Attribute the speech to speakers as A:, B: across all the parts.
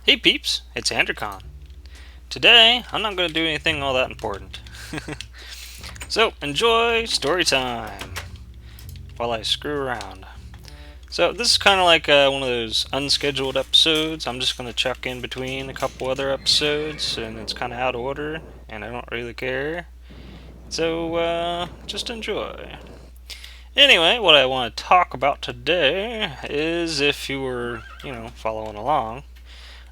A: Hey peeps, it's Andrakon. Today, I'm not going to do anything all that important. So, enjoy story time while I screw around. So, this is kind of like one of those unscheduled episodes. I'm just going to chuck in between a couple other episodes, and it's kind of out of order, and I don't really care. So, just enjoy. Anyway, what I want to talk about today is if you were, following along,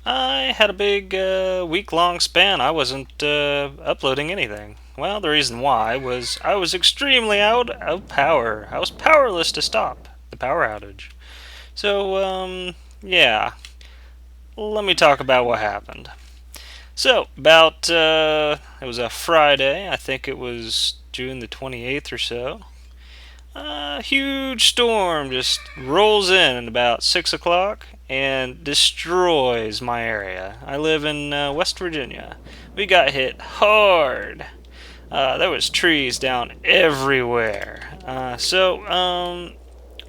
A: I had a big week long span. I wasn't uploading anything. Well, the reason why was I was extremely out of power. I was powerless to stop the power outage. So, yeah, let me talk about what happened. So, it was a Friday, I think it was June the 28th or so. A huge storm just rolls in at about 6 o'clock and destroys my area. I live in West Virginia. We got hit hard. There was trees down everywhere.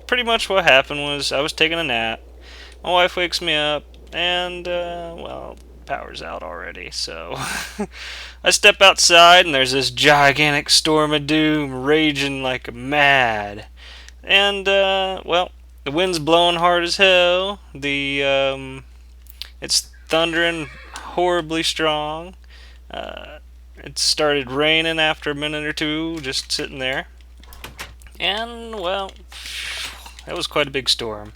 A: Pretty much what happened was I was taking a nap. My wife wakes me up, and, power's out already, so I step outside, and there's this gigantic storm of doom raging like mad. And, the wind's blowing hard as hell. It's thundering horribly strong. It started raining after a minute or two, just sitting there. And, that was quite a big storm.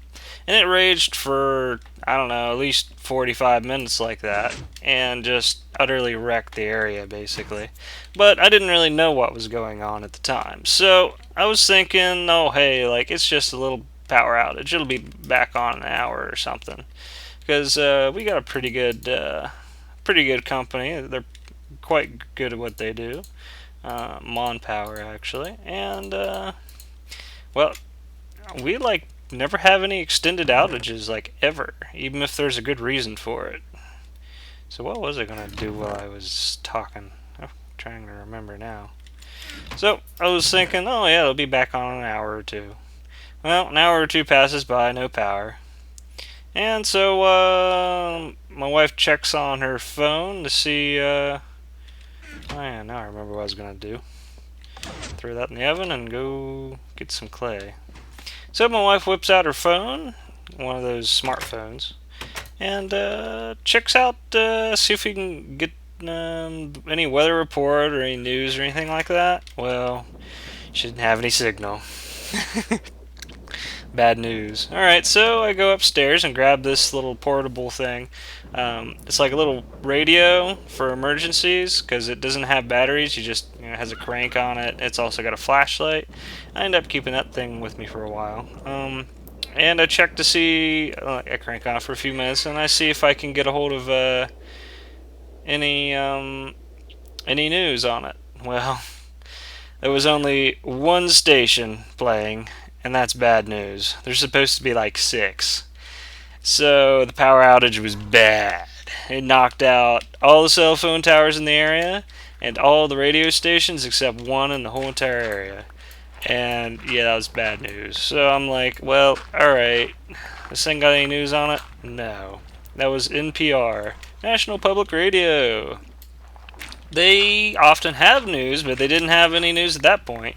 A: And it raged for, I don't know, at least 45 minutes like that, and just utterly wrecked the area, basically. But I didn't really know what was going on at the time. So I was thinking, oh, hey, like, it's just a little power outage. It'll be back on in an hour or something. Because we got a pretty good company. They're quite good at what they do. Mon Power, actually. And, well, we like never have any extended outages like ever, even if there's a good reason for it. So what was I gonna do while I was talking? I'm trying to remember now. So I was thinking, oh yeah, it'll be back on in an hour or two. Well, an hour or two passes by, no power. And so my wife checks on her phone to see. Oh yeah, now I remember what I was gonna do. Throw that in the oven and go get some clay. So my wife whips out her phone, one of those smartphones, and checks out, see if we can get any weather report or any news or anything like that. Well, she didn't have any signal. Bad news. Alright, so I go upstairs and grab this little portable thing. It's like a little radio for emergencies because it doesn't have batteries. You just, it has a crank on it. It's also got a flashlight. I end up keeping that thing with me for a while. And I check to see, I crank on it for a few minutes, and I see if I can get a hold of any any news on it. Well, there was only one station playing, and that's bad news. There's supposed to be like 6. So the power outage was bad. It knocked out all the cell phone towers in the area and all the radio stations except one in the whole entire area. And yeah, that was bad news. So I'm like, well, alright. This thing got any news on it? No. That was NPR, National Public Radio. They often have news, but they didn't have any news at that point.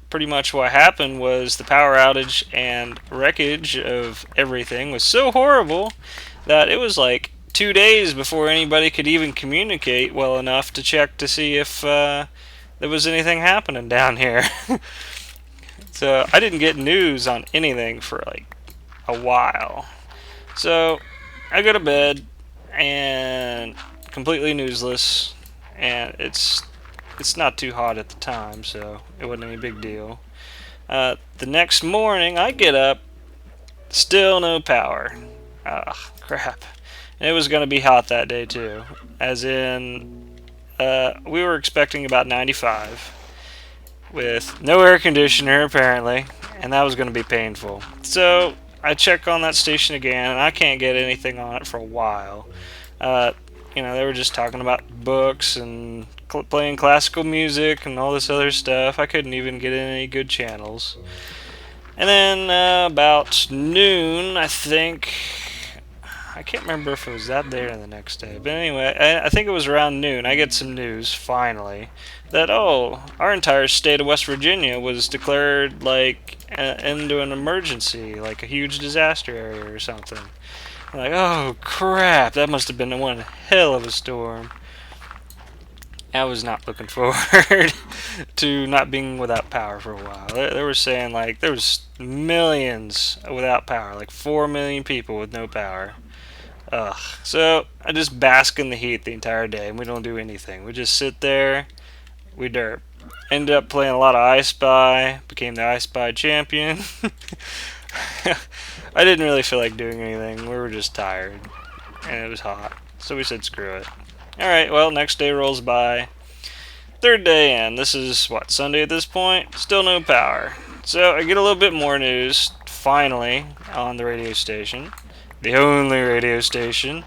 A: Pretty much what happened was the power outage and wreckage of everything was so horrible that it was like 2 days before anybody could even communicate well enough to check to see if there was anything happening down here. So I didn't get news on anything for like a while. So I go to bed and completely newsless, and it's not too hot at the time, so it wasn't any big deal. The next morning, I get up, still no power. Ah, crap. And it was going to be hot that day, too. As in, we were expecting about 95, with no air conditioner, apparently, and that was going to be painful. So, I check on that station again, and I can't get anything on it for a while. They were just talking about books and playing classical music and all this other stuff. I couldn't even get in any good channels. And then about noon, I think, I can't remember if it was that day or the next day. But anyway, I think it was around noon. I get some news, finally, that, oh, our entire state of West Virginia was declared, like, into an emergency, like a huge disaster area or something. I'm like, oh, crap, that must have been one hell of a storm. I was not looking forward to not being without power for a while. They were saying, like, there was millions without power, like 4 million people with no power. Ugh. So I just bask in the heat the entire day, and we don't do anything. We just sit there, we derp. Ended up playing a lot of I Spy, became the I Spy champion. I didn't really feel like doing anything. We were just tired, and it was hot. So we said screw it. Alright, well, next day rolls by. Third day in. This is, what, Sunday at this point? Still no power. So I get a little bit more news, finally, on the radio station. The only radio station.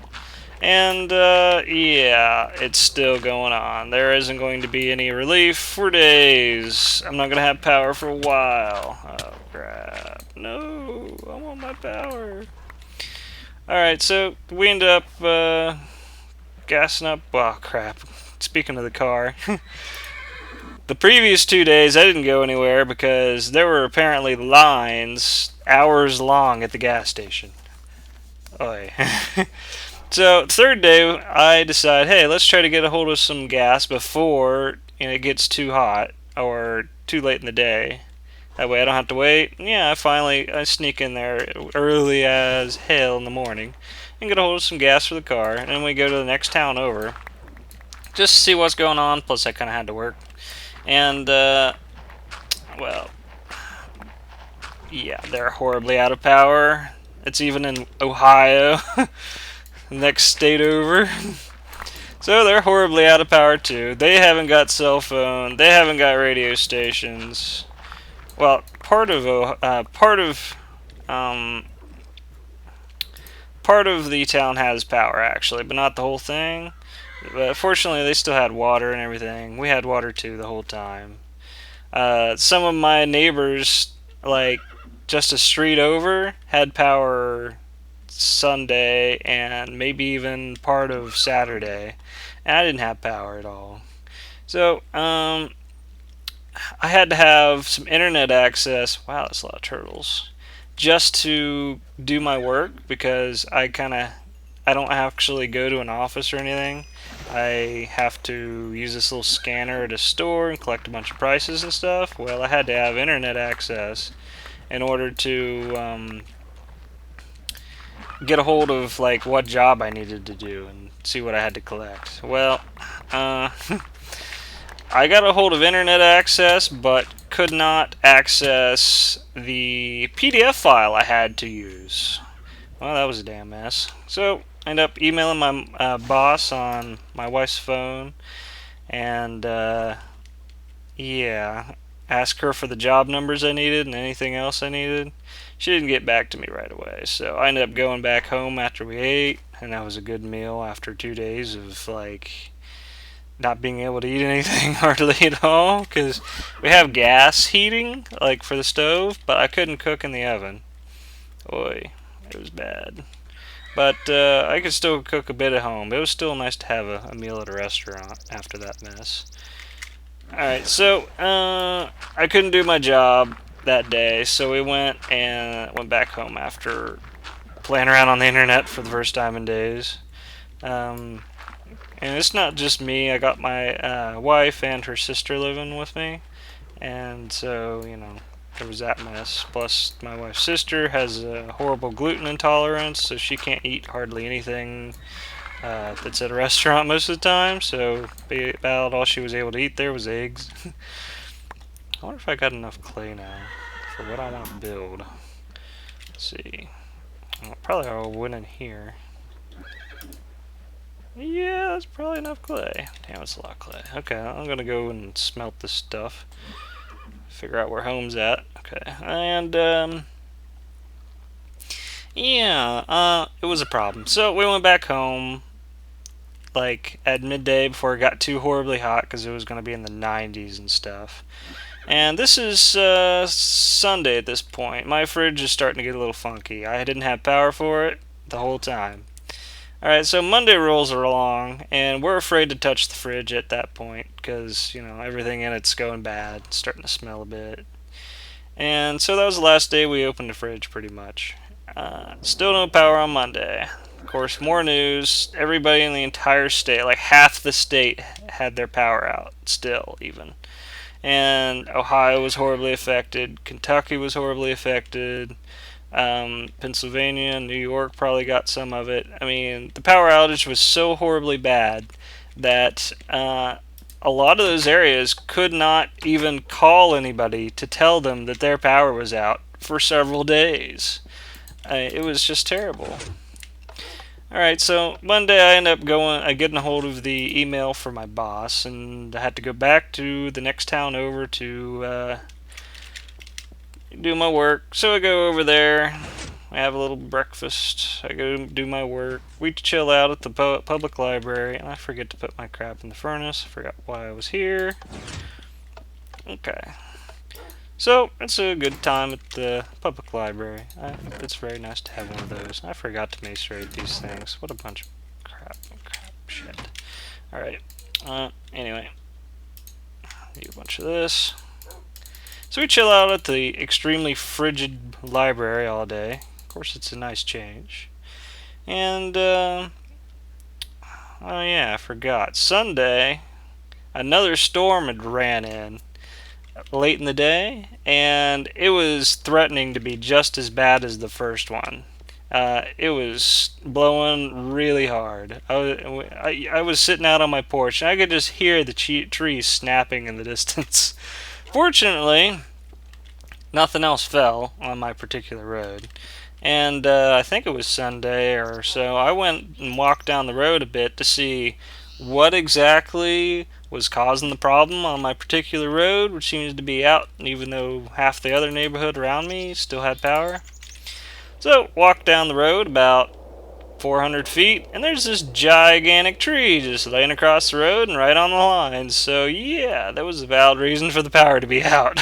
A: And, yeah, it's still going on. There isn't going to be any relief for days. I'm not going to have power for a while. Oh, crap. No, I want my power. Alright, so we end up, gassing up. Oh, crap. Speaking of the car. The previous 2 days, I didn't go anywhere because there were apparently lines hours long at the gas station. Oy. So, third day, I decide, hey, let's try to get a hold of some gas before it gets too hot or too late in the day. That way I don't have to wait. Yeah, I sneak in there early as hell in the morning and get a hold of some gas for the car. And then we go to the next town over just to see what's going on. Plus, I kind of had to work. And, well, yeah, they're horribly out of power. It's even in Ohio, next state over. So they're horribly out of power too. They haven't got cell phone. They haven't got radio stations. Well, part of the town has power actually, but not the whole thing. But fortunately, they still had water and everything. We had water too the whole time. Some of my neighbors, like just a street over, had power Sunday and maybe even part of Saturday, and I didn't have power at all. So, I had to have some internet access. Wow, that's a lot of turtles. Just to do my work because I don't actually go to an office or anything. I have to use this little scanner at a store and collect a bunch of prices and stuff. Well, I had to have internet access in order to get a hold of like what job I needed to do and see what I had to collect. Well, I got a hold of internet access, but could not access the PDF file I had to use. Well, that was a damn mess. So, I ended up emailing my boss on my wife's phone, and yeah, asked her for the job numbers I needed and anything else I needed. She didn't get back to me right away, so I ended up going back home after we ate, and that was a good meal after 2 days of like not being able to eat anything hardly at all because we have gas heating like for the stove, but I couldn't cook in the oven. Oy, it was bad. But I could still cook a bit at home. It was still nice to have a meal at a restaurant after that mess. Alright, so I couldn't do my job that day, so we went back home after playing around on the internet for the first time in days. And it's not just me. I got my wife and her sister living with me, and so there was that mess. Plus, my wife's sister has a horrible gluten intolerance, so she can't eat hardly anything that's at a restaurant most of the time. So about all she was able to eat there was eggs. I wonder if I got enough clay now for what I want to build. Let's see. Well, probably I'll win in here. Yeah, that's probably enough clay. Damn, it's a lot of clay. Okay, I'm gonna go and smelt this stuff. Figure out where home's at. Okay, and yeah, it was a problem. So we went back home like at midday before it got too horribly hot because it was gonna be in the 90s and stuff. And this is Sunday at this point. My fridge is starting to get a little funky. I didn't have power for it the whole time. Alright, so Monday rolls along, and we're afraid to touch the fridge at that point because, everything in it's going bad, it's starting to smell a bit. And so that was the last day we opened the fridge, pretty much. Still no power on Monday. Of course, more news. Everybody in the entire state, like half the state, had their power out, still, even. And Ohio was horribly affected. Kentucky was horribly affected. Pennsylvania and New York probably got some of it. I mean, the power outage was so horribly bad that a lot of those areas could not even call anybody to tell them that their power was out for several days. It was just terrible. Alright, so Monday I ended up getting a hold of the email for my boss, and I had to go back to the next town over to do my work. So I go over there, I have a little breakfast, I go do my work, we chill out at the public library, and I forget to put my crap in the furnace. I forgot why I was here. Okay. So, it's a good time at the public library. It's very nice to have one of those. I forgot to macerate these things. What a bunch of crap shit. Alright. Anyway. Do a bunch of this. So we chill out at the extremely frigid library all day. Of course, it's a nice change. And, oh yeah, I forgot. Sunday, another storm had ran in late in the day, and it was threatening to be just as bad as the first one. It was blowing really hard. I was sitting out on my porch, and I could just hear the trees snapping in the distance. Fortunately, nothing else fell on my particular road. And I think it was Sunday or so, I went and walked down the road a bit to see what exactly was causing the problem on my particular road, which seems to be out, even though half the other neighborhood around me still had power. So, walked down the road about 400 feet, and there's this gigantic tree just laying across the road and right on the line. So, yeah, that was a valid reason for the power to be out.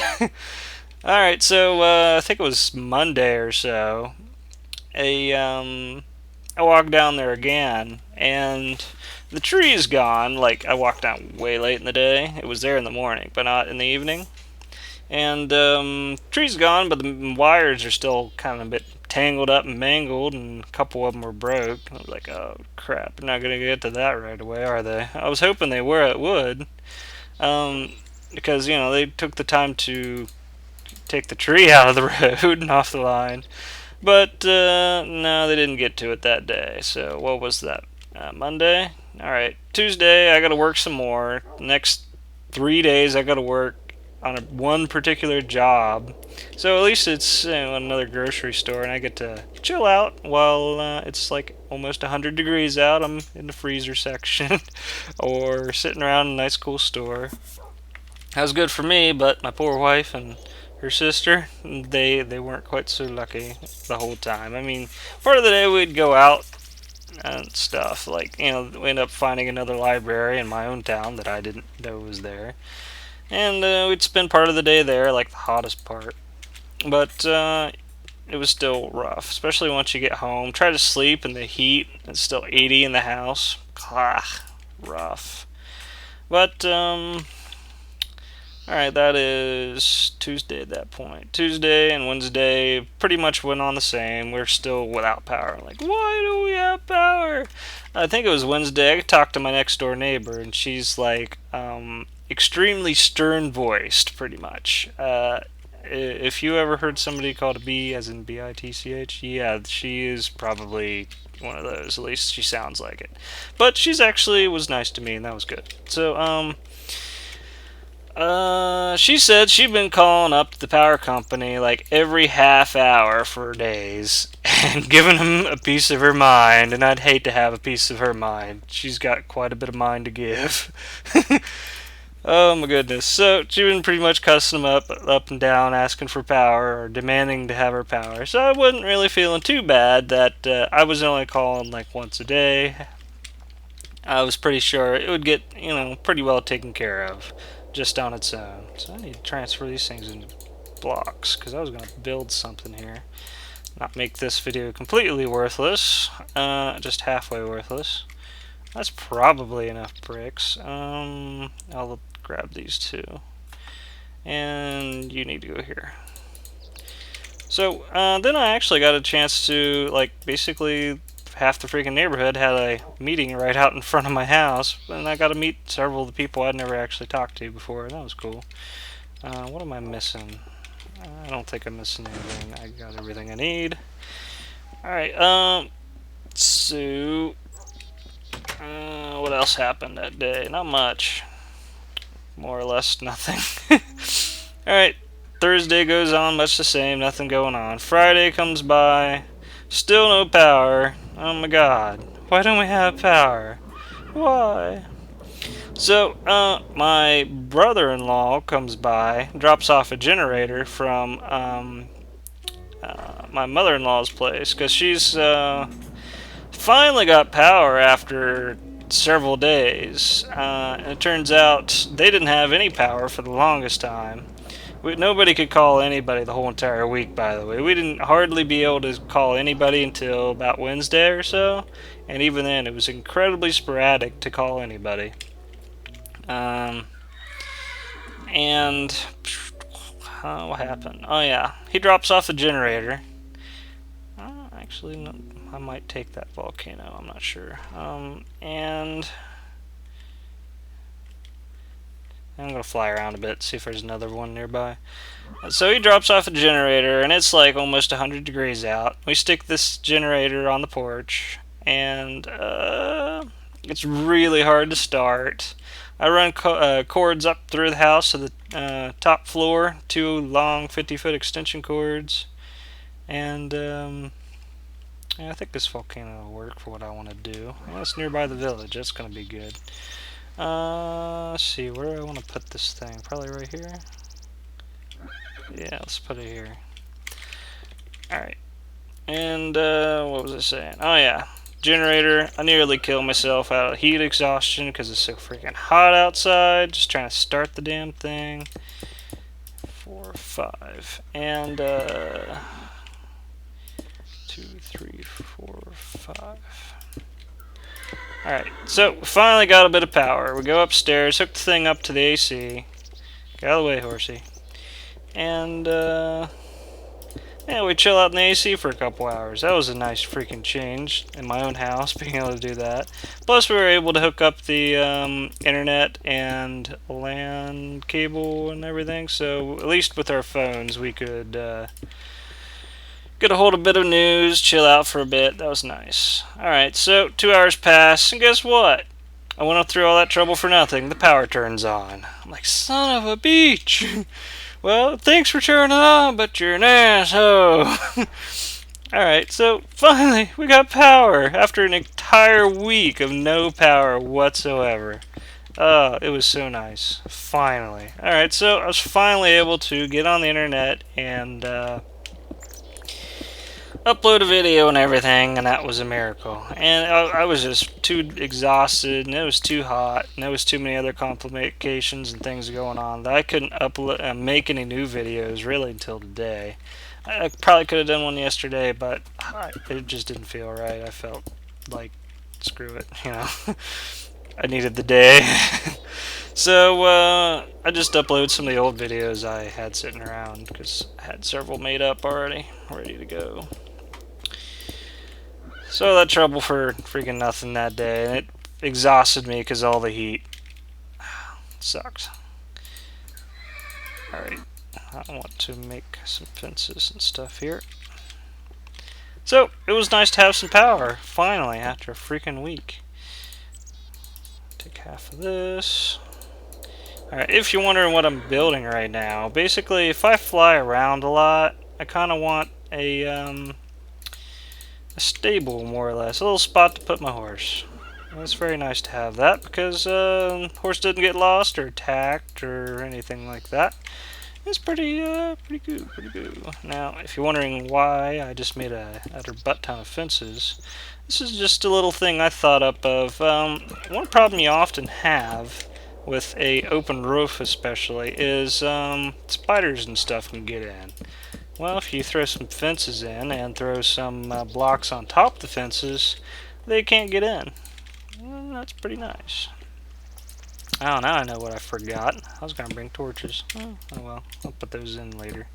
A: Alright, so I think it was Monday or so. I walked down there again, and the tree is gone. Like, I walked down way late in the day. It was there in the morning, but not in the evening. And tree's gone, but the wires are still kind of a bit tangled up and mangled, and a couple of them were broke. I was like, oh crap, they're not going to get to that right away, are they? I was hoping they would, because, they took the time to take the tree out of the road and off the line. But, no, they didn't get to it that day. So, what was that? Monday? Alright. Tuesday, I gotta work some more. Next 3 days, I gotta work on one particular job. So, at least it's another grocery store, and I get to chill out while it's like almost 100 degrees out. I'm in the freezer section, or sitting around in a nice cool store. That was good for me, but my poor wife and her sister, they weren't quite so lucky the whole time. I mean, part of the day we'd go out and stuff. Like, we end up finding another library in my own town that I didn't know was there. And we'd spend part of the day there, like the hottest part. But it was still rough, especially once you get home. Try to sleep in the heat. It's still 80 in the house. Rough. But, alright, that is Tuesday at that point. Tuesday and Wednesday pretty much went on the same. We're still without power. Like, why do we have power? I think it was Wednesday. I talked to my next door neighbor, and she's like, extremely stern voiced, pretty much. If you ever heard somebody called a B, as in B-I-T-C-H, yeah, she is probably one of those. At least she sounds like it. But she's actually was nice to me, and that was good. So, she said she'd been calling up the power company like every half hour for days and giving them a piece of her mind, and I'd hate to have a piece of her mind. She's got quite a bit of mind to give. Oh my goodness. So she'd been pretty much cussing them up and down, asking for power or demanding to have her power. So I wasn't really feeling too bad that I was only calling like once a day. I was pretty sure it would get, pretty well taken care of just on its own. So I need to transfer these things into blocks because I was going to build something here. not make this video completely worthless, just halfway worthless. That's probably enough bricks. I'll grab these two. And you need to go here. So, then I actually got a chance to, like, basically half the freaking neighborhood had a meeting right out in front of my house, and I got to meet several of the people I'd never actually talked to before, and that was cool. What am I missing? I don't think I'm missing anything. I got everything I need. Alright, so, what else happened that day? Not much. More or less nothing. Alright, Thursday goes on, much the same, nothing going on. Friday comes by, still no power. Oh my god, why don't we have power? Why? So, my brother-in-law comes by, drops off a generator from my mother-in-law's place, because she's finally got power after several days. And it turns out they didn't have any power for the longest time. Nobody could call anybody the whole entire week, by the way. We didn't hardly be able to call anybody until about Wednesday or so, and even then it was incredibly sporadic to call anybody. And what happened? Oh yeah, he drops off the generator. Actually, no, I might take that volcano, I'm not sure. And I'm going to fly around a bit, see if there's another one nearby. So he drops off a generator, and it's like almost 100 degrees out. We stick this generator on the porch, and it's really hard to start. I run cords up through the house to the top floor, 2 long 50-foot extension cords, and yeah, I think this volcano will work for what I want to do. Well, it's nearby the village, that's going to be good. Let's see, where do I want to put this thing? Probably right here? Yeah, let's put it here. Alright. And, what was I saying? Oh yeah, generator. I nearly killed myself out of heat exhaustion because it's so freaking hot outside. Just trying to start the damn thing. 4, 5. And, 2, 3, 4, 5. Alright, so we finally got a bit of power. We go upstairs, hook the thing up to the AC. Get out of the way, horsey. And, yeah, we chill out in the AC for a couple hours. That was a nice freaking change in my own house, being able to do that. Plus, we were able to hook up the internet and LAN cable and everything. So, at least with our phones, we could get a hold of a bit of news, chill out for a bit. That was nice. Alright, so 2 hours pass, and guess what? I went through all that trouble for nothing. The power turns on. I'm like, son of a beach! Well, thanks for turning it on, but you're an asshole! Alright, so finally, we got power after an entire week of no power whatsoever. Oh, it was so nice. Finally. Alright, so I was finally able to get on the internet and, upload a video and everything, and that was a miracle. And I was just too exhausted, and it was too hot, and there was too many other complications and things going on that I couldn't upload, make any new videos really until today. I probably could have done one yesterday, but it just didn't feel right. I felt like, screw it, you know. I needed the day. So, I just uploaded some of the old videos I had sitting around, because I had several made up already, ready to go. So that trouble for freaking nothing that day, and it exhausted me because all the heat. Sucks. Alright, I want to make some fences and stuff here. So, it was nice to have some power, finally, after a freaking week. Take half of this. Alright, if you're wondering what I'm building right now, basically, if I fly around a lot, I kind of want a stable, more or less. A little spot to put my horse. And it's very nice to have that, because horse didn't get lost or attacked or anything like that. It's pretty good. Now, if you're wondering why I just made a utter butt ton of fences, this is just a little thing I thought up of. One problem you often have with a open roof especially is spiders and stuff can get in. Well, if you throw some fences in and throw some blocks on top of the fences, they can't get in. That's pretty nice. Oh, now I know what I forgot. I was going to bring torches. Oh well, I'll put those in later.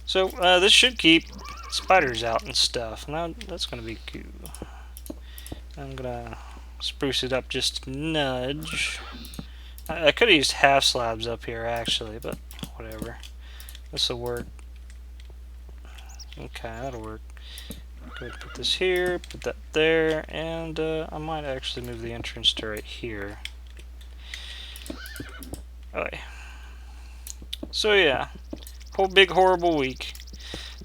A: So, this should keep spiders out and stuff. Now, that's going to be cool. I'm going to spruce it up just a nudge. I could have used half slabs up here, actually, but whatever. This will work. Okay, that'll work. Go ahead and put this here, put that there, and I might actually move the entrance to right here. Okay. So yeah, whole big horrible week.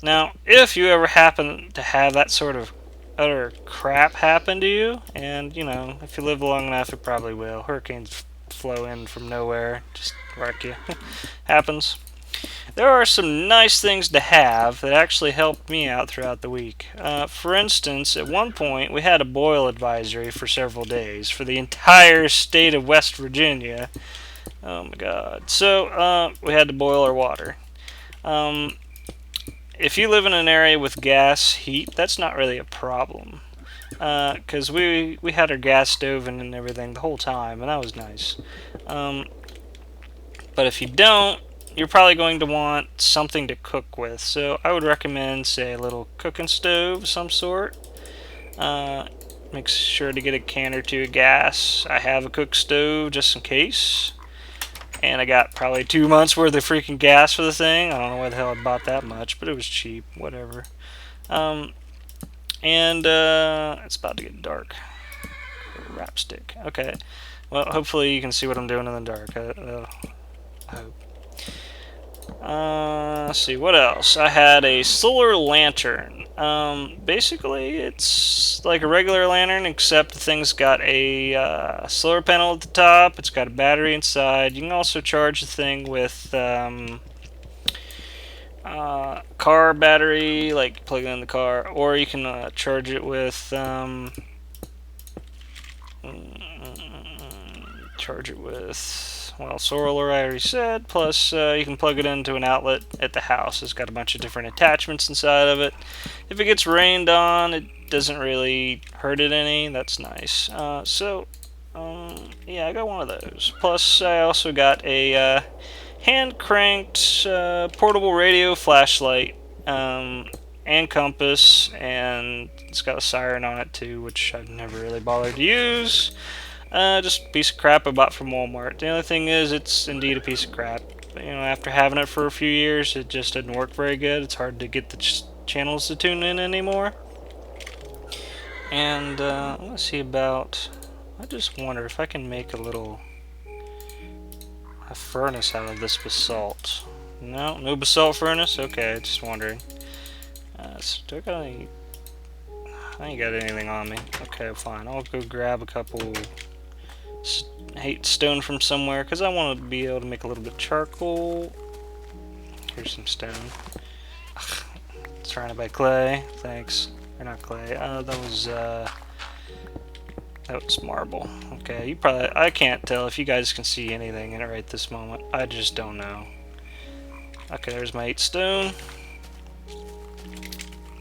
A: Now, if you ever happen to have that sort of utter crap happen to you, and you know, if you live long enough, it probably will. Hurricanes flow in from nowhere, just wreck you. Happens. There are some nice things to have that actually helped me out throughout the week. For instance, at one point we had a boil advisory for several days for the entire state of West Virginia. Oh my god. So, we had to boil our water. If you live in an area with gas heat, that's not really a problem. Because we had our gas stove and everything the whole time, and that was nice. But if you don't, you're probably going to want something to cook with. So I would recommend, say, a little cooking stove of some sort. Make sure to get a can or two of gas. I have a cook stove just in case. And I got probably 2 months worth of freaking gas for the thing. I don't know why the hell I bought that much, but it was cheap. Whatever. It's about to get dark. Wrap stick. Okay. Well, hopefully you can see what I'm doing in the dark. I hope. Let's see, what else? I had a solar lantern. Basically, it's like a regular lantern, except the thing's got a solar panel at the top. It's got a battery inside. You can also charge the thing with car battery, like plug it in the car, or you can charge it with well, solar I already said, plus you can plug it into an outlet at the house. It's got a bunch of different attachments inside of it. If it gets rained on, it doesn't really hurt it any. That's nice. Yeah, I got one of those. Plus, I also got a hand-cranked portable radio flashlight and compass, and it's got a siren on it too, which I've never really bothered to use. Just a piece of crap I bought from Walmart. The only thing is, it's indeed a piece of crap. You know, after having it for a few years, it just didn't work very good. It's hard to get the channels to tune in anymore. And let's see about. I just wonder if I can make a furnace out of this basalt. No basalt furnace. Okay, just wondering. Do I got any? I ain't got anything on me. Okay, fine. I'll go grab a couple. Stone from somewhere, because I want to be able to make a little bit of charcoal. Here's some stone. Ugh, surrounded by clay. Thanks. Or not clay. That was marble. Okay, I can't tell if you guys can see anything in it right this moment. I just don't know. Okay, there's my 8 stone.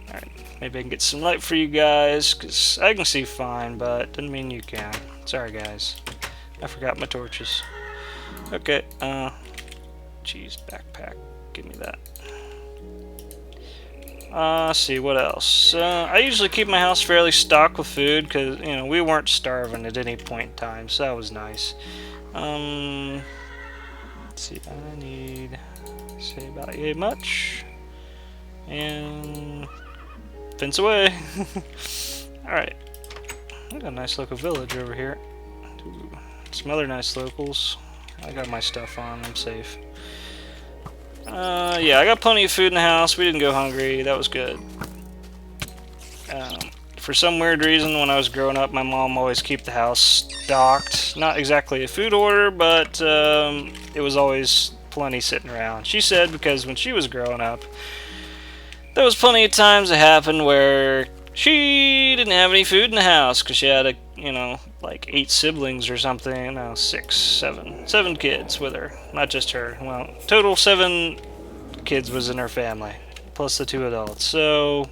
A: Alright, maybe I can get some light for you guys, because I can see fine, but doesn't mean you can. Sorry, guys. I forgot my torches. Okay, geez, backpack. Give me that. Let's see, what else? I usually keep my house fairly stocked with food, because, you know, we weren't starving at any point in time, so that was nice. Let's see, I need, say, about yay much. And fence away. Alright. I got a nice local village over here. Ooh, some other nice locals. I got my stuff on. I'm safe. Yeah, I got plenty of food in the house. We didn't go hungry. That was good. For some weird reason, when I was growing up, my mom always kept the house stocked. Not exactly a food order, but it was always plenty sitting around. She said because when she was growing up, there was plenty of times it happened where she didn't have any food in the house because she had like 8 siblings or something. No, 6, 7 kids with her. Not just her. Well, total 7 kids was in her family. plus the 2 adults. So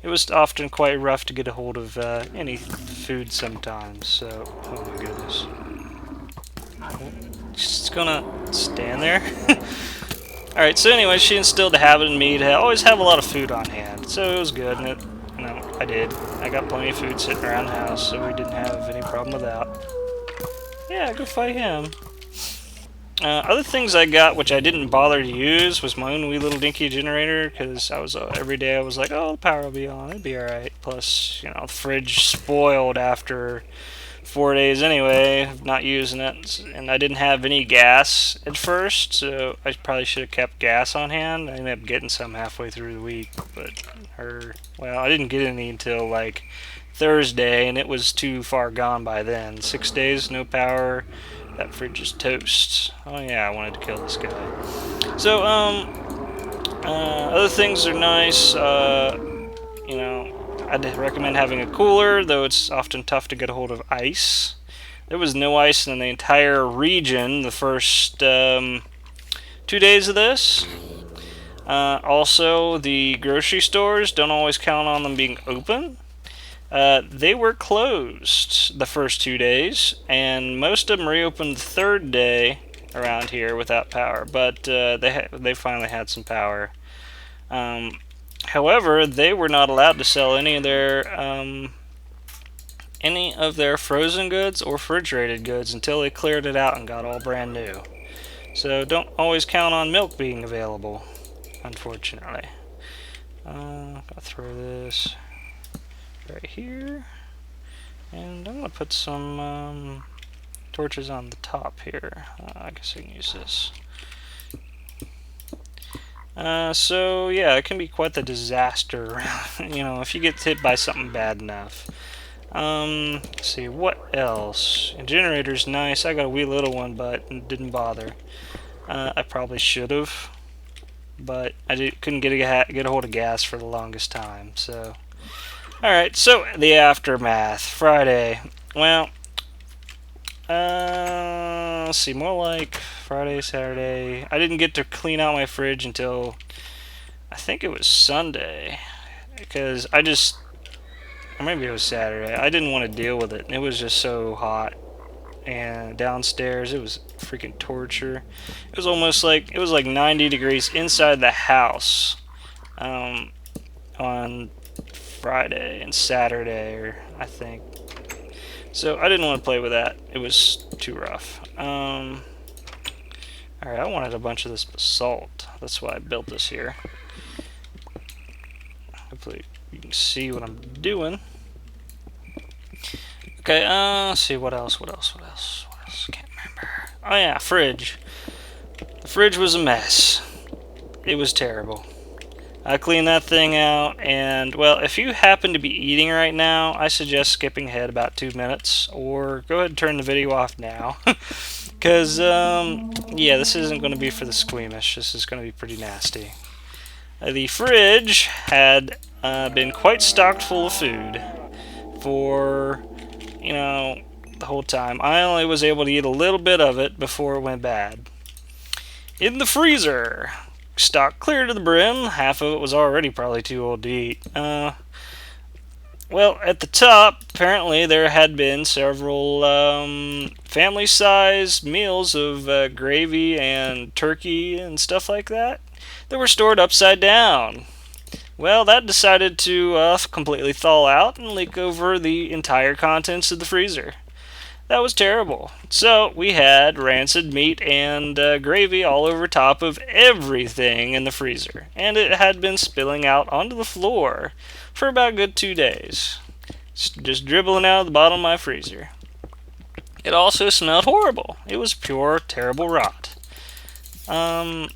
A: it was often quite rough to get a hold of any food sometimes. So, oh my goodness. Just gonna stand there. Alright, so anyway, she instilled the habit in me to always have a lot of food on hand. So it was good, and I did. I got plenty of food sitting around the house, so we didn't have any problem with that. Yeah, go fight him. Other things I got, which I didn't bother to use, was my own wee little dinky generator, because I was every day I was like, oh, the power will be on, it'll be alright. Plus, you know, the fridge spoiled after 4 days anyway of not using it, and I didn't have any gas at first, so I probably should have kept gas on hand. I ended up getting some halfway through the week, but I didn't get any until like Thursday, and it was too far gone by then. 6 days, no power. That fridge is toast. Oh yeah, I wanted to kill this guy. So, other things are nice. You know, I'd recommend having a cooler, though it's often tough to get a hold of ice. There was no ice in the entire region the first 2 days of this. Also, the grocery stores, don't always count on them being open. They were closed the first 2 days, and most of them reopened the third day around here without power, but they finally had some power. However, they were not allowed to sell any of their frozen goods or refrigerated goods until they cleared it out and got all brand new. So don't always count on milk being available, unfortunately. I'll throw this right here, and I'm gonna put some torches on the top here. I guess I can use this. So yeah, it can be quite the disaster, you know, if you get hit by something bad enough. Let's see, what else? A generator's nice. I got a wee little one, but it didn't bother. I probably should have, but I couldn't get a hold of gas for the longest time, so. Alright, so the aftermath. Friday. Well, let's see, more like Friday, Saturday. I didn't get to clean out my fridge until I think it was Sunday, because or maybe it was Saturday. I didn't want to deal with it. It was just so hot, and downstairs it was freaking torture. It was almost like 90 degrees inside the house on Friday and Saturday, I think. So I didn't want to play with that. It was too rough. Alright, I wanted a bunch of this basalt. That's why I built this here. Hopefully you can see what I'm doing. Okay, let's see, what else? Can't remember. Oh yeah, fridge. The fridge was a mess. It was terrible. I cleaned that thing out, and, well, if you happen to be eating right now, I suggest skipping ahead about 2 minutes, or go ahead and turn the video off now. Because, yeah, this isn't going to be for the squeamish. This is going to be pretty nasty. The fridge had been quite stocked full of food for, you know, the whole time. I only was able to eat a little bit of it before it went bad. In the freezer, stock clear to the brim. Half of it was already probably too old to eat. Well, at the top, apparently there had been several family-sized meals of gravy and turkey and stuff like that were stored upside down. Well, that decided to completely thaw out and leak over the entire contents of the freezer. That was terrible. So we had rancid meat and gravy all over top of everything in the freezer, and it had been spilling out onto the floor for about a good 2 days, just dribbling out of the bottom of my freezer. It also smelled horrible. It was pure terrible rot. And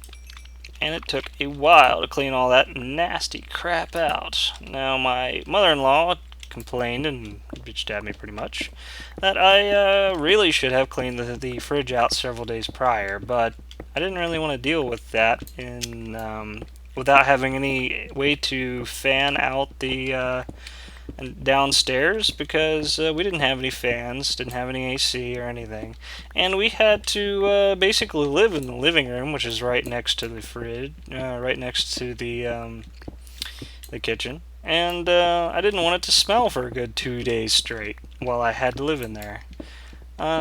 A: it took a while to clean all that nasty crap out. Now my mother-in-law complained and bitched at me pretty much that I really should have cleaned the fridge out several days prior, but I didn't really want to deal with that without having any way to fan out the downstairs because we didn't have any fans, didn't have any AC or anything, and we had to basically live in the living room, which is right next to the fridge, right next to the kitchen. And I didn't want it to smell for a good 2 days straight while I had to live in there.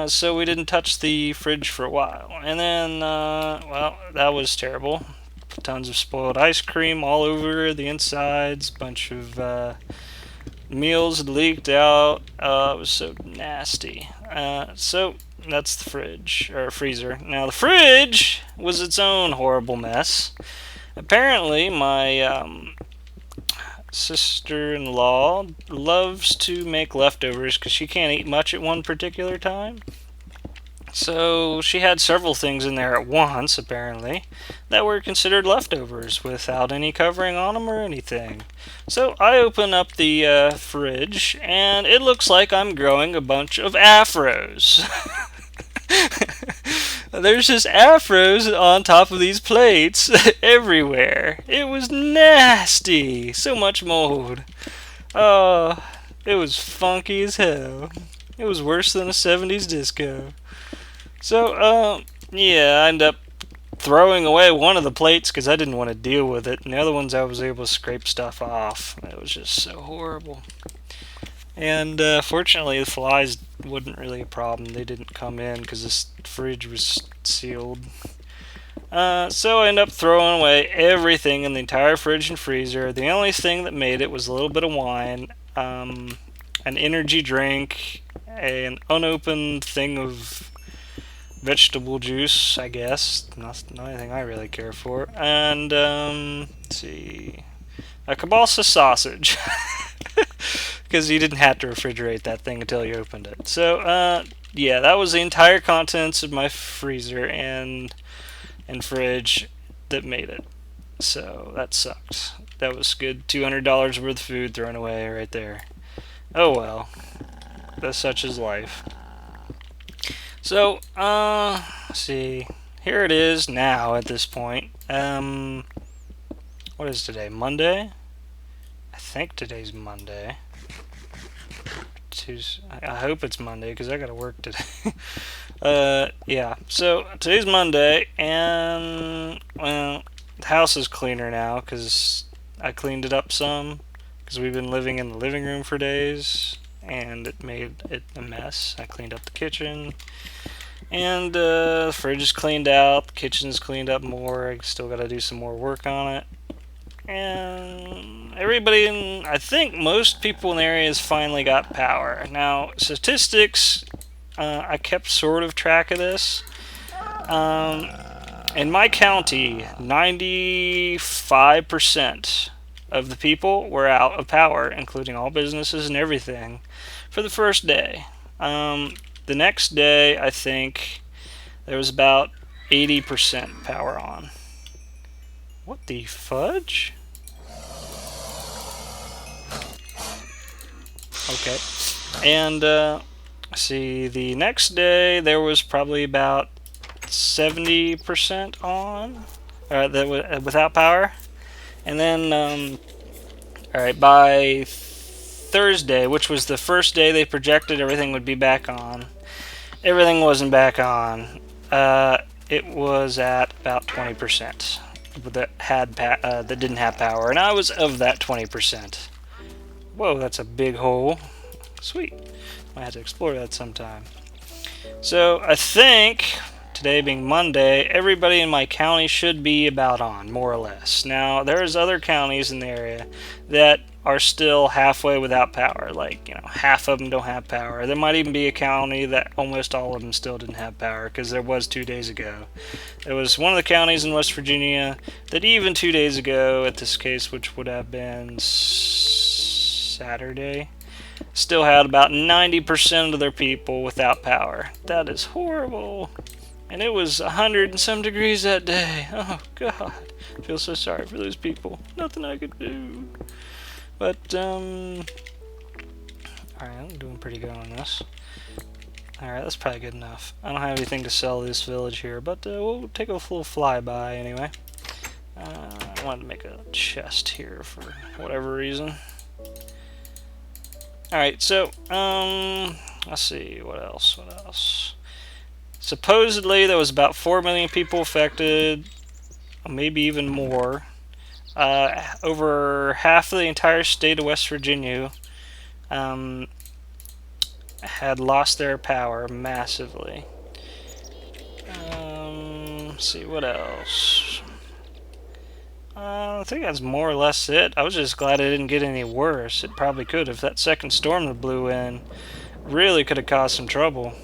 A: So we didn't touch the fridge for a while. And then, well, that was terrible. Tons of spoiled ice cream all over the insides. Bunch of meals had leaked out. It was so nasty. So that's the fridge, or freezer. Now, the fridge was its own horrible mess. Apparently, my sister-in-law loves to make leftovers because she can't eat much at one particular time. So she had several things in there at once, apparently, that were considered leftovers without any covering on them or anything. So I open up the fridge, and it looks like I'm growing a bunch of afros. There's just afros on top of these plates everywhere. It was nasty. So much mold. Oh, it was funky as hell. It was worse than a 70s disco. So, yeah, I ended up throwing away one of the plates because I didn't want to deal with it. And the other ones I was able to scrape stuff off. It was just so horrible. And fortunately, the flies wasn't really a problem. They didn't come in because this fridge was sealed. So I ended up throwing away everything in the entire fridge and freezer. The only thing that made it was a little bit of wine, an energy drink, an unopened thing of vegetable juice, I guess. Not anything I really care for. And, let's see, a kielbasa sausage. Because you didn't have to refrigerate that thing until you opened it. So, yeah, that was the entire contents of my freezer and fridge that made it. So, that sucked. That was good. $200 worth of food thrown away right there. Oh well. That's such is life. So, let's see. Here it is now at this point. What is today? Monday? I think today's Monday. I hope it's Monday because I gotta work today. Yeah. So today's Monday, and well, the house is cleaner now because I cleaned it up some because we've been living in the living room for days, and it made it a mess. I cleaned up the kitchen, and the fridge is cleaned out. The kitchen's cleaned up more. I still gotta do some more work on it. And everybody I think most people in the area has finally got power. Now, statistics, I kept sort of track of this. In my county, 95% of the people were out of power, including all businesses and everything, for the first day. The next day, I think, there was about 80% power on. What the fudge? Okay. And, see, the next day there was probably about 70% on, without power. And then, alright, by Thursday, which was the first day they projected everything would be back on, everything wasn't back on. It was at about 20%. That didn't have power, and I was of that 20%. Whoa, that's a big hole. Sweet. Might have to explore that sometime. So I think today being Monday, everybody in my county should be about on, more or less. Now there's other counties in the area that are still halfway without power. Like, half of them don't have power. There might even be a county that almost all of them still didn't have power, because there was 2 days ago. There was one of the counties in West Virginia that even 2 days ago, at this case, which would have been Saturday, still had about 90% of their people without power. That is horrible. And it was 100 and some degrees that day. Oh, God. I feel so sorry for those people. Nothing I could do. But, alright, I'm doing pretty good on this. Alright, that's probably good enough. I don't have anything to sell this village here, but we'll take a little flyby anyway. I wanted to make a chest here for whatever reason. Alright, so, let's see, what else? Supposedly, there was about 4 million people affected, maybe even more. Over half of the entire state of West Virginia had lost their power massively. Let's see, what else? I think that's more or less it. I was just glad it didn't get any worse. It probably could have. That second storm that blew in really could have caused some trouble.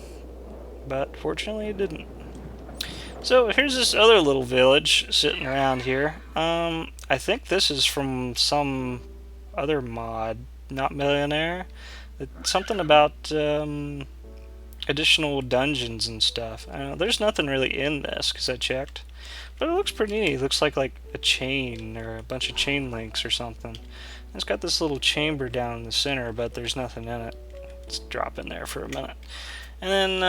A: But fortunately it didn't. So here's this other little village sitting around here. I think this is from some other mod, not Millionaire. It's something about additional dungeons and stuff. There's nothing really in this because I checked. But it looks pretty neat. It looks like a chain or a bunch of chain links or something. It's got this little chamber down in the center, but there's nothing in it. Let's drop in there for a minute. And then,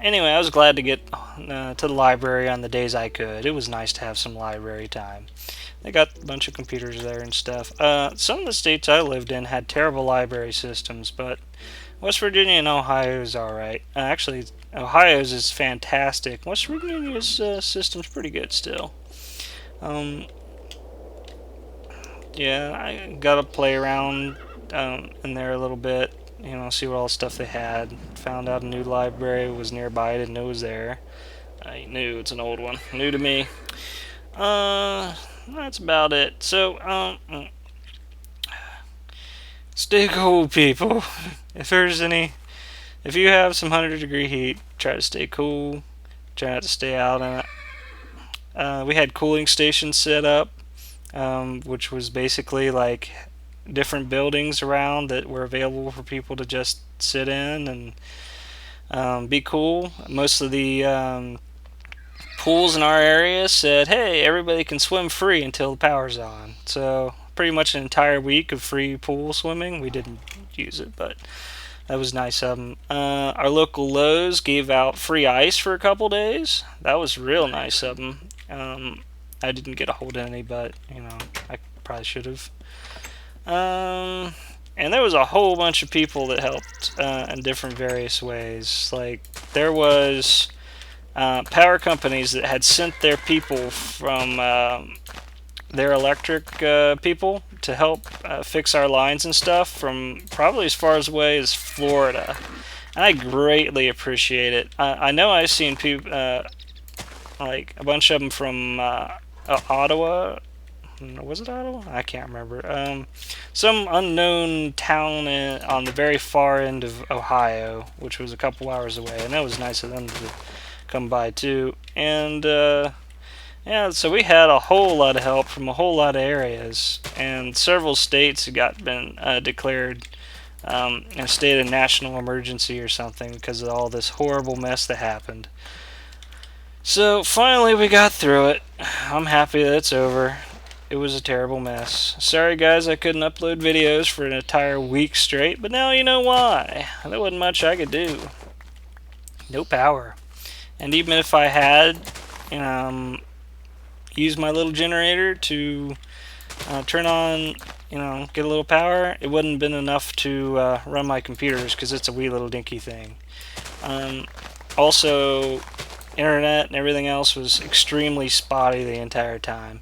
A: anyway, I was glad to get to the library on the days I could. It was nice to have some library time. They got a bunch of computers there and stuff. Some of the states I lived in had terrible library systems, but West Virginia and Ohio's alright. Actually, Ohio's is fantastic. West Virginia's system's pretty good still. Yeah, I got to play around in there a little bit. You know, see what all the stuff they had. Found out a new library was nearby. I didn't know it was there. I knew it's an old one. New to me. That's about it. So, stay cool, people. If you have some 100-degree heat, try to stay cool. Try not to stay out in it. We had cooling stations set up, which was basically like different buildings around that were available for people to just sit in and be cool. Most of the pools in our area said, hey, everybody can swim free until the power's on. So pretty much an entire week of free pool swimming. We didn't use it, but that was nice of them. Our local Lowe's gave out free ice for a couple days. That was real nice of them. I didn't get a hold of any, but I probably should have. And there was a whole bunch of people that helped in different various ways. Like there was power companies that had sent their people from their electric people to help fix our lines and stuff from probably as far away as Florida. And I greatly appreciate it. I know I've seen people, like a bunch of them from Ottawa. Was it Ottawa? I can't remember. Some unknown town on the very far end of Ohio, which was a couple hours away. And that was nice of them to come by too. And yeah, so we had a whole lot of help from a whole lot of areas, and several states got been declared in a state of national emergency or something because of all this horrible mess that happened. So finally we got through it. I'm happy that it's over. It was a terrible mess. Sorry guys I couldn't upload videos for an entire week straight, but now you know why. There wasn't much I could do. No power. And even if I had used my little generator to turn on, get a little power, it wouldn't have been enough to run my computers because it's a wee little dinky thing. Also, internet and everything else was extremely spotty the entire time.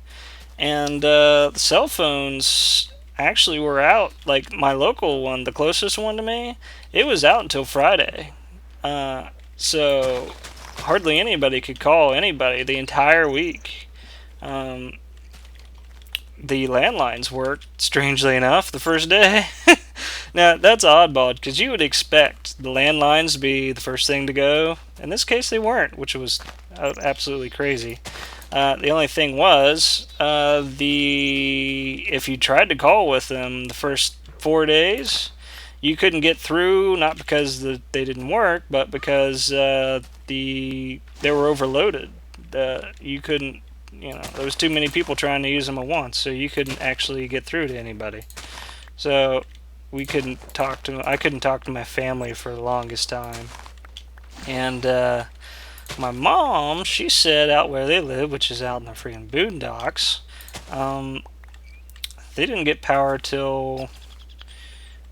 A: And the cell phones actually were out. Like my local one, the closest one to me, it was out until Friday. So hardly anybody could call anybody the entire week. The landlines worked, strangely enough, the first day. Now, that's oddball, because you would expect the landlines to be the first thing to go. In this case, they weren't, which was absolutely crazy. The only thing was, if you tried to call with them the first 4 days, you couldn't get through, not because they didn't work, but because they were overloaded. You couldn't, there was too many people trying to use them at once, so you couldn't actually get through to anybody. So I couldn't talk to my family for the longest time. And my mom, she said out where they live, which is out in the freaking boondocks, They didn't get power till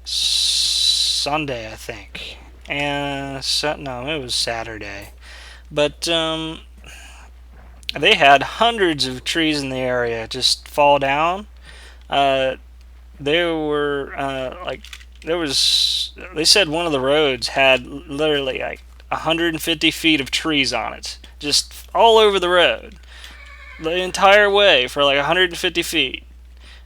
A: Sunday, I think. And no, it was Saturday. But they had hundreds of trees in the area just fall down. Uh, there were they said one of the roads had literally like 150 feet of trees on it, just all over the road, the entire way for like 150 feet.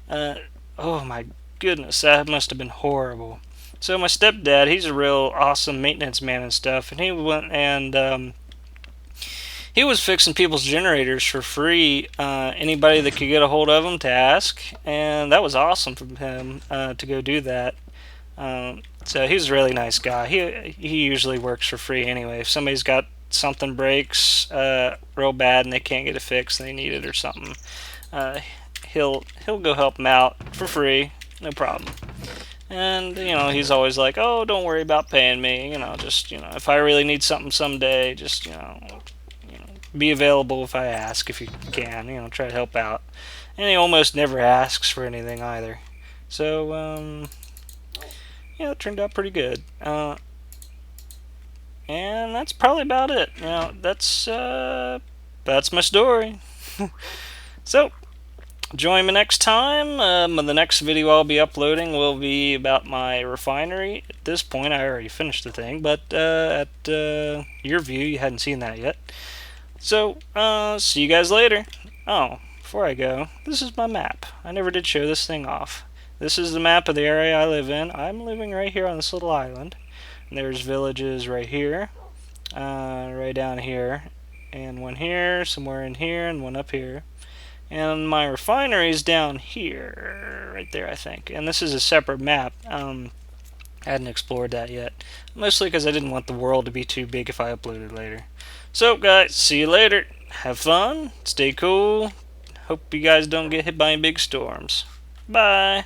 A: Uh, oh my goodness, that must have been horrible. So my stepdad, he's a real awesome maintenance man and stuff, and he went and he was fixing people's generators for free. Anybody that could get a hold of him to ask, and that was awesome from him to go do that. So he was a really nice guy. He usually works for free anyway. If somebody's got something breaks real bad and they can't get it fixed and they need it or something, uh, he'll go help them out for free, no problem. And he's always like, "Oh, don't worry about paying me. Just if I really need something someday, just be available if I ask if you can. Try to help out." And he almost never asks for anything either. So it turned out pretty good. And that's probably about it. That's my story. So join me next time. The next video I'll be uploading will be about my refinery. At this point, I already finished the thing, but at your view, you hadn't seen that yet. So, see you guys later. Oh, before I go, this is my map. I never did show this thing off. This is the map of the area I live in. I'm living right here on this little island. And there's villages right here, right down here, and one here, somewhere in here, and one up here. And my refinery is down here, right there, I think. And this is a separate map. I hadn't explored that yet. Mostly because I didn't want the world to be too big if I uploaded later. So, guys, see you later. Have fun. Stay cool. Hope you guys don't get hit by any big storms. Bye.